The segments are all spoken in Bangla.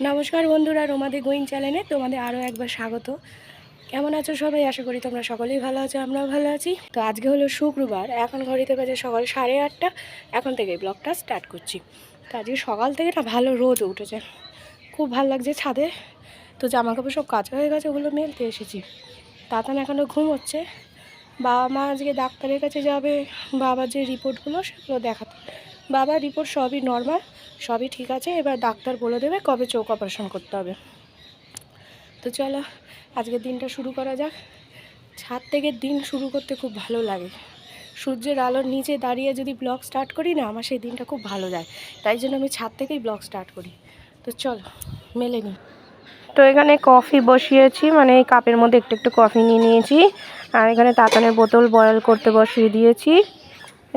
নমস্কার বন্ধুরা, রোমাদি গোয়িং চ্যানেলে তোমাদের আরও একবার স্বাগত। কেমন আছো সবাই? আশা করি তোমরা সকলেই ভালো আছো, আমরাও ভালো আছি। তো আজকে হলো শুক্রবার, এখন ঘড়িতে বাজে সকাল 8:30। এখন থেকে ব্লগটা স্টার্ট করছি। তো আজকে সকাল থেকে না ভালো রোদ উঠেছে, খুব ভালো লাগছে ছাদে। তো জামাকাপড় সব কাচা হয়ে গেছে, ওগুলো মেলতে এসেছি। তাতান এখনও ঘুমোচ্ছে। বাবা মা আজকে ডাক্তারের কাছে যাবে, বাবার যে রিপোর্টগুলো সেগুলো দেখাতে। বাবার রিপোর্ট সবই নর্মাল, সবই ঠিক আছে। এবার ডাক্তার বলে দেবে কবে চোখ অপারেশন করতে হবে। তো চলো আজকের দিনটা শুরু করা যাক। ছাদ থেকে দিন শুরু করতে খুব ভালো লাগে। সূর্যের আলোর নিচে দাঁড়িয়ে যদি ব্লগ স্টার্ট করি না, আমার সেই দিনটা খুব ভালো যায়। তাই জন্য আমি ছাদ থেকেই ব্লগ স্টার্ট করি। তো চলো মেলে নিই। তো এখানে কফি বসিয়েছি, মানে এই কাপের মধ্যে একটু একটু কফি নিয়ে নিয়েছি। আর এখানে তাতানের বোতল বয়েল করতে বসিয়ে দিয়েছি।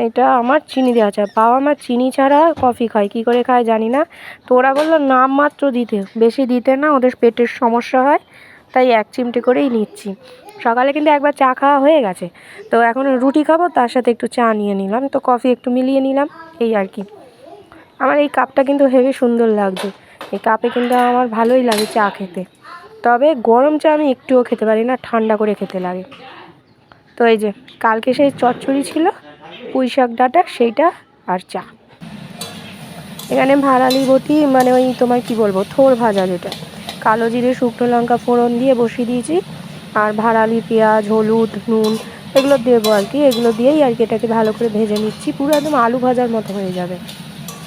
এটা আমার চিনি দেওয়া চা। বাবা মা চিনি ছাড়া কফি খায়, কী করে খায় জানি না। তো ওরা বললো নামমাত্র দিতে, বেশি দিতে না, ওদের পেটের সমস্যা হয়, তাই 1 চিমটে করেই নিচ্ছি। সকালে কিন্তু একবার চা খাওয়া হয়ে গেছে, তো এখন রুটি খাবো, তার সাথে একটু চা নিয়ে নিলাম, তো কফি একটু মিলিয়ে নিলাম, এই আর কি। আমার এই কাপটা কিন্তু হেবি সুন্দর লাগছে। এই কাপে কিন্তু আমার ভালোই লাগে চা খেতে। তবে গরম চা আমি একটুও খেতে পারি না, ঠান্ডা করে খেতে লাগে। তো এই যে কালকে সেই চচ্চড়ি ছিল, পুঁই শাক ডাঁটা, সেইটা আর চা। এখানে ভাড়ালি বটি, মানে ওই তোমার কি বলবো, থোর ভাজা, যেটা কালো জিরে শুকনো লঙ্কা ফোড়ন দিয়ে বসিয়ে দিয়েছি। আর ভাড়ালি পেঁয়াজ হলুদ নুন এগুলো দেবো আর কি। এগুলো দিয়েই আর কি এটাকে ভালো করে ভেজে নিচ্ছি, পুরো একদম আলু ভাজার মতো হয়ে যাবে।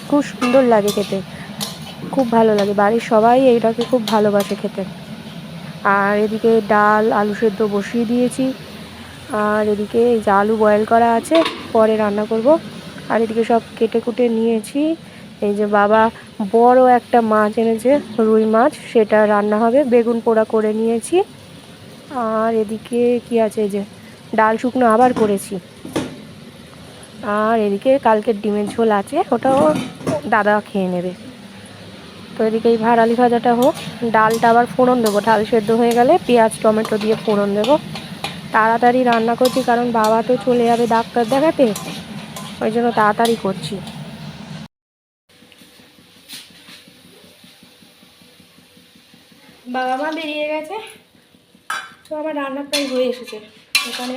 খুব সুন্দর লাগে খেতে, খুব ভালো লাগে। বাড়ির সবাই এইটাকে খুব ভালোবাসে খেতে। আর এদিকে ডাল আলু সেদ্ধ বসিয়ে দিয়েছি। আর এদিকে এই যে আলু বয়েল করা আছে, পরে রান্না করব। আর এদিকে সব কেটে কুটে নিয়েছি। এই যে বাবা বড় একটা মাছ এনেছে, রুই মাছ, সেটা রান্না হবে। বেগুন পোড়া করে নিয়েছি। আর এদিকে কি আছে, এই যে ডাল শুকনো আবার করেছি। আর এদিকে কালকের ডিমের ঝোল আছে, ওটাও দাদা খেয়ে নেবে। তো এদিকে এই ভাড়ালি ভাজাটা হোক, ডালটা আবার ফোড়ন দেবো। ডাল সেদ্ধ হয়ে গেলে পেঁয়াজ টমেটো দিয়ে ফোড়ন দেবো। তাড়াতাড়ি রান্না করছি, কারণ বাবা তো চলে যাবে ডাক্তার দেখাতে, ওই জন্য তাড়াতাড়ি করছি। বাবা মা বেরিয়ে গেছে, তো আমার রান্না প্রায় হয়ে এসেছে। এখানে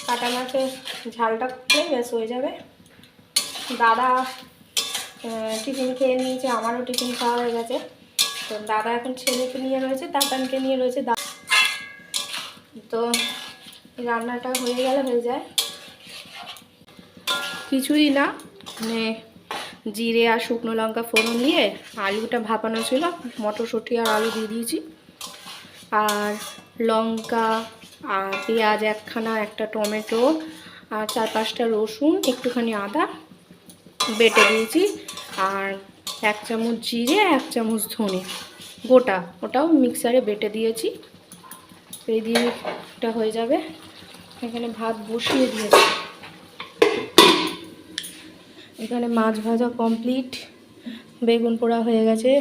কাটা মাছের ঝালটা করলে ব্যাস হয়ে যাবে। দাদা টিফিন খেয়ে নিয়েছে, আমারও টিফিন খাওয়া হয়ে গেছে। তো দাদা এখন ছেলেকে নিয়ে রয়েছে, তাতানকে নিয়ে রয়েছে। তো রান্নাটা হয়ে গেলে হয়ে যায়। কিছুই না, মানে জিরে আর শুকনো লঙ্কা ফোড়ন দিয়ে আলুটা ভাপানো ছিল, মটরশুঁটি আর আলু দিয়ে দিয়েছি। আর লঙ্কা আর পেঁয়াজ একখানা, একটা টমেটো আর 4-5টা রসুন, একটুখানি আদা বেটে দিয়েছি। আর 1 চামচ জিরে, 1 চামচ ধনে গোটা, ওটাও মিক্সারে বেটে দিয়েছি। এই দিয়ে এটা হয়ে যাবে। এখানে ভাত বসিয়ে দিয়েছি। এখানে মাছ ভাজা কমপ্লিট, বেগুন পোড়া হয়ে গেছে,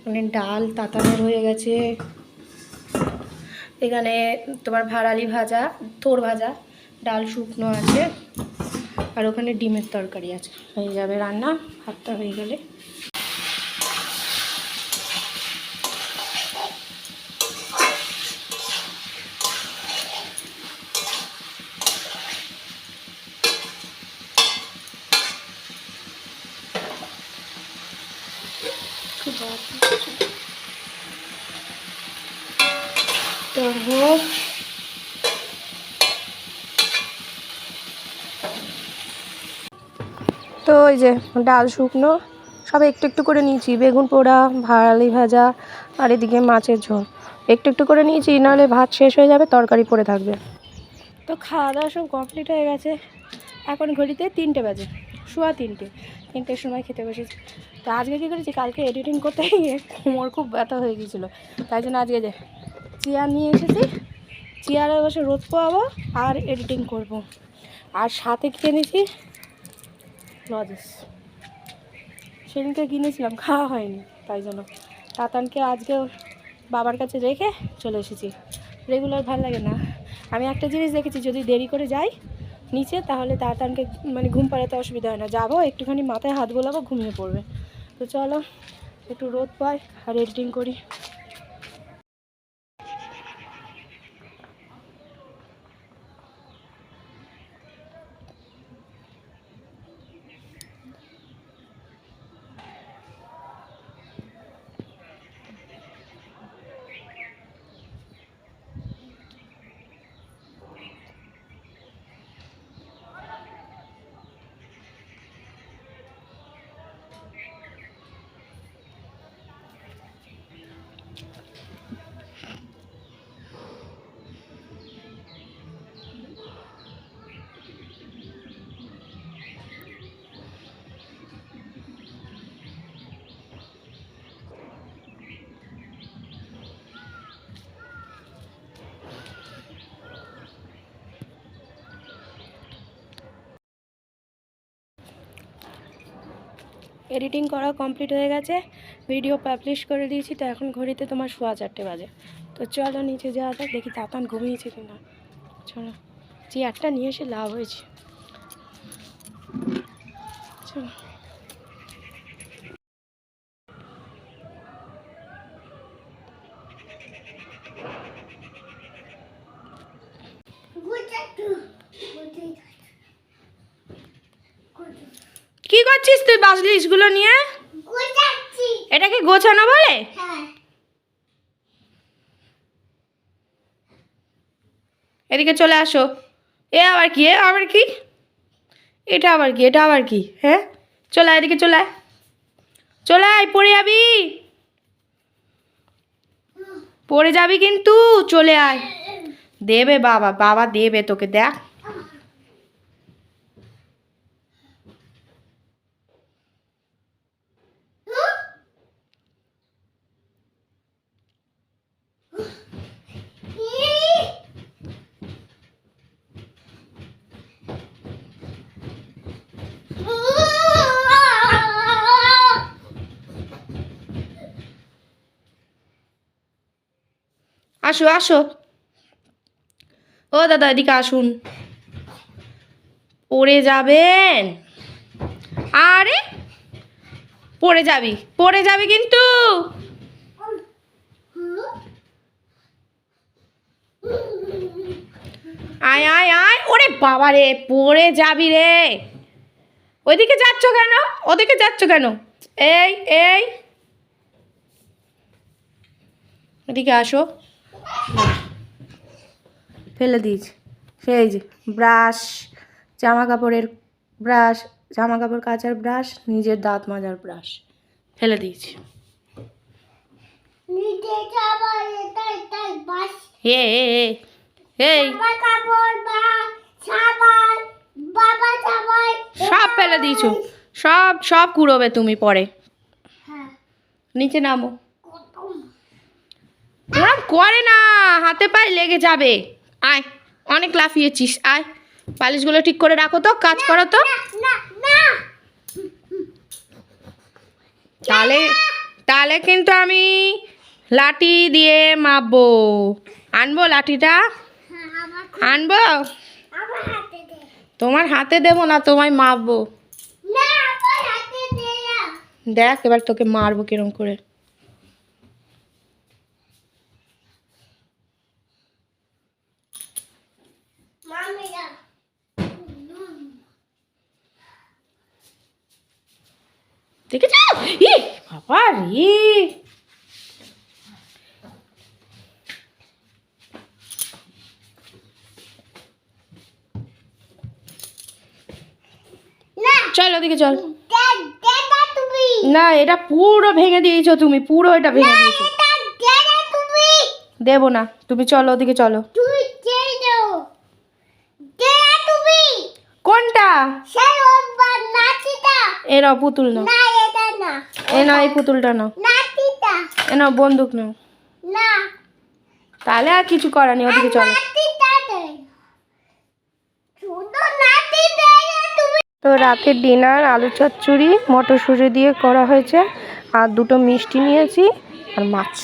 মানে ডাল তাতানোর হয়ে গেছে। এখানে তোমার ভাড়ালি ভাজা, থোর ভাজা, ডাল শুকনো আছে, আর ওখানে ডিমের তরকারি আছে। হয়ে যাবে রান্না, ভাতটা হয়ে গেলে। তো হোক, তো ওই যে ডাল শুকনো সব একটু একটু করে নিয়েছি। বেগুন পোড়া, ভাড়ালি ভাজা, আর এদিকে মাছের ঝোল একটু একটু করে নিয়েছি, নাহলে ভাত শেষ হয়ে যাবে, তরকারি পড়ে থাকবে। তো খাওয়া দাওয়া সব কমপ্লিট হয়ে গেছে। এখন ঘড়িতে 3টে বাজে, সোয়া 3টের সময় খেতে বসেছি। তো আজকে কী করেছি, কালকে এডিটিং করতে গিয়ে কোমর খুব ব্যথা হয়ে গিয়েছিলো, তাই জন্য আজকে যে চেয়ার নিয়ে এসেছি, চেয়ারে বসে রোদ পোয়াবো আর এডিটিং করব। আর সাথে কিনেছি লজেস, সেদিনকে কিনেছিলাম, খাওয়া হয়নি, তাই জন্য তাতানকে আজকে বাবার কাছে রেখে চলে এসেছি। রেগুলার ভালো লাগে না। আমি একটা জিনিস দেখেছি, যদি দেরি করে যাই নিচে, তাহলে তাতানকে মানে ঘুম পাড়াতে অসুবিধা হয় না। যাবো একটুখানি মাথায় হাত বোলাবো, ঘুমিয়ে পড়বে। তো চলো একটু রোদ পাই আর এডিটিং করি। এডিটিং করা কমপ্লিট হয়ে গেছে, ভিডিও পাবলিশ করে দিয়েছি। তো এখন ঘড়িতে তোমার 4:15 বাজে। তো চলো নিচে যাওয়া যাক, দেখি তাতান ঘুমিয়েছে কিনা। চলো, চেয়ারটা নিয়ে এসে লাভ হয়েছে। চলো। কি করছিস তুই বাসলিশগুলো নিয়ে? এটাকে গোছানো বলে? এদিকে চলে আসো। এ আবার কি? এটা আবার কি? হ্যাঁ, চলে আয়, এদিকে চলে আয়, পড়ে যাবি, কিন্তু চলে আয়। দেবে বাবা দেবে তোকে, দেখ। আসো, ও দাদা এদিকে আসুন, পড়ে যাবেন। আরে পড়ে যাবি কিন্তু। আয়, ওরে বাবা রে, পড়ে যাবি রে। ওদিকে যাচ্ছ কেন? এই এদিকে আসো। ফেলে দিয়েছি। সেই যে ব্রাশ, জামা কাপড় কাচার ব্রাশ, নিজের দাঁত মাজার ব্রাশ ফেলে দিয়েছি। সব ফেলে দিয়েছো, সব কুড়োবে তুমি পরে। নিচে নামো। ওরম করে না, হাতে পায়ে লেগে যাবে। আয়, অনেক লাফিয়েছিস, আয়। পালিশগুলো ঠিক করে রাখো তো, কাজ করো তো। তাহলে কিন্তু আমি লাঠি দিয়ে মাপবো। আনবো লাঠিটা? আনবো? তোমার হাতে দেবো না, তোমায় মাপবো। দেখ এবার তোকে মারবো কিরম করে। দেখেছ? বাবা রে, চল ওদিকে চল। না, এটা পুরো ভেঙে দিয়েছো তুমি, পুরো এটা ভেঙে দিয়েছো। দেবো না, তুমি চলো ওদিকে চলো। কোনটা? এ নাও পুতুল নাও। এ নাও, এই পুতুলটা নাও। এ নাও বন্দুক নাও। তাহলে আর কিছু করার নেই, ওদিকে চলো। তো রাতের ডিনার আলু চচ্চড়ি মটরশুঁটি দিয়ে করা হয়েছে, আর দুটো মিষ্টি নিয়েছি আর মাছ।